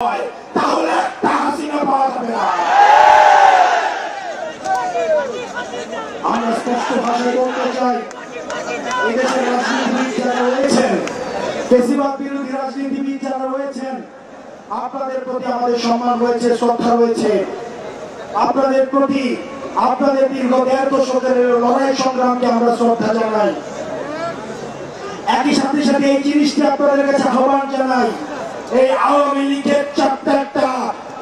তাহলে একটা হাসিনা পাওয়া যাবে না। আমরা স্পষ্ট ভাষায় বলতে চাই, এদেশের রাজনীতিবিদ যারা রয়েছেন, বেশিরভাগ বিরোধী রাজনীতিবিদ যারা রয়েছেন, আপনাদের প্রতি আমাদের সম্মান রয়েছে, শ্রদ্ধা রয়েছে। আপনাদের প্রতি আপনাদের দীর্ঘ ১.৫ দশকের লড়াই সংগ্রামকে আমরা শ্রদ্ধা জানাই। একই সাথে সাথে এই জিনিসটি আপনাদের কাছে আহ্বান জানাই, এই আওয়ামী লীগের চ্যাপ্টারটা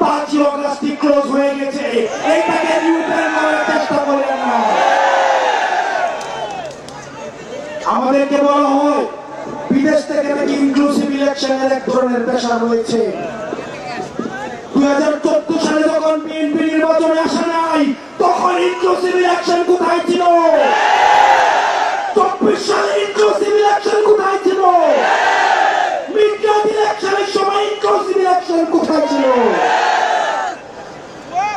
৫ই আগস্ট ক্লোজ হয়ে গেছে, এইটাকে রিওপেন করার চেষ্টা করবেন না। আমাদেরকে বলা হয় বিদেশ থেকে নাকি ইনক্লুসিভ ইলেকশনের এক ধরনের প্রেশার রয়েছে। ২০১৪ সালে যখন বিএনপি নির্বাচনে আসে নাই, তখন ইনক্লুসিভ ইলেকশন কোথায় ছিল? ২৪ সালে ইনক্লুসিভ ইলেকশন কোথায় ছিল? মিডটার্ম ইলেকশনের সময় ইনক্লুসিভ ইলেকশন কোথায় ছিল?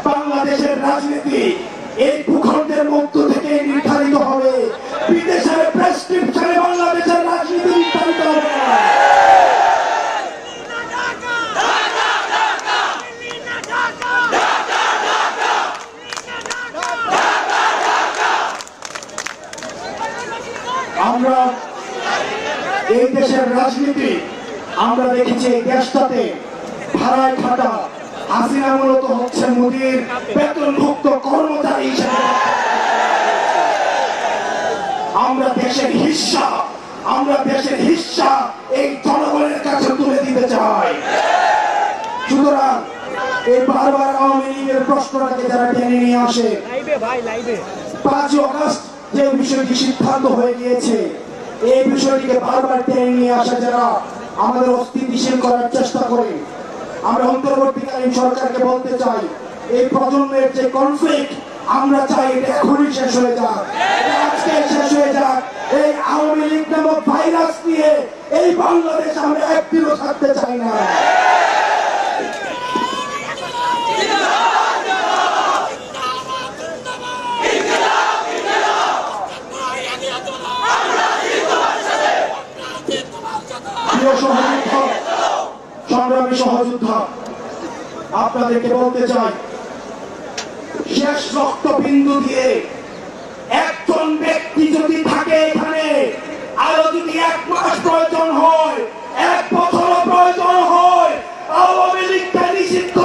বাংলাদেশের রাজনীতি এই ভূখণ্ডের মধ্য থেকে নির্ধারিত হবে, বিদেশের প্রেসক্রিপশনে বাংলাদেশের রাজনীতি নির্ধারিত হবে না। আমরা এই দেশের রাজনীতি আমরা দেখেছি, এই দেশটাতে ভাড়ায় খাটা হাসিনা মূলত হচ্ছে মোদির বেতনভুক্ত কর্মচারী হিসেবে। আমরা দেশের হিস্সা এই জনগণের কাছে তুলে দিতে চাই। সুতরাং এই বারবার আওয়ামী লীগের প্রশ্নটাকে যারা টেনে নিয়ে আসে, ৫ই আগস্ট যে বিষয়টি সিদ্ধান্ত হয়ে গিয়েছে, এই বিষয়টিকে বারবার টেনে নিয়ে আসে যারা আমাদের অস্থিতিশীল করার চেষ্টা করে, আমরা অন্তর্বর্তীকালীন সরকারকে বলতে চাই, এই প্রজন্মের যে কনফ্লিক্ট আমরা চাই এটা এখনই শেষ হয়ে যাক, আজকে শেষ হয়ে যাক। এই আওয়ামী লীগ নামক ভাইরাস নিয়ে এই বাংলাদেশ আমরা একদিনও থাকতে চাই না। সংগ্রামী সহযোদ্ধা, আপনাদেরকে বলতে চাই, শেষ রক্তবিন্দু দিয়ে একজন ব্যক্তি যদি থাকে এখানে, আরো যদি ১ মাস প্রয়োজন হয়, ১ বছরও প্রয়োজন হয়, আওয়ামী লীগকে নিষিদ্ধ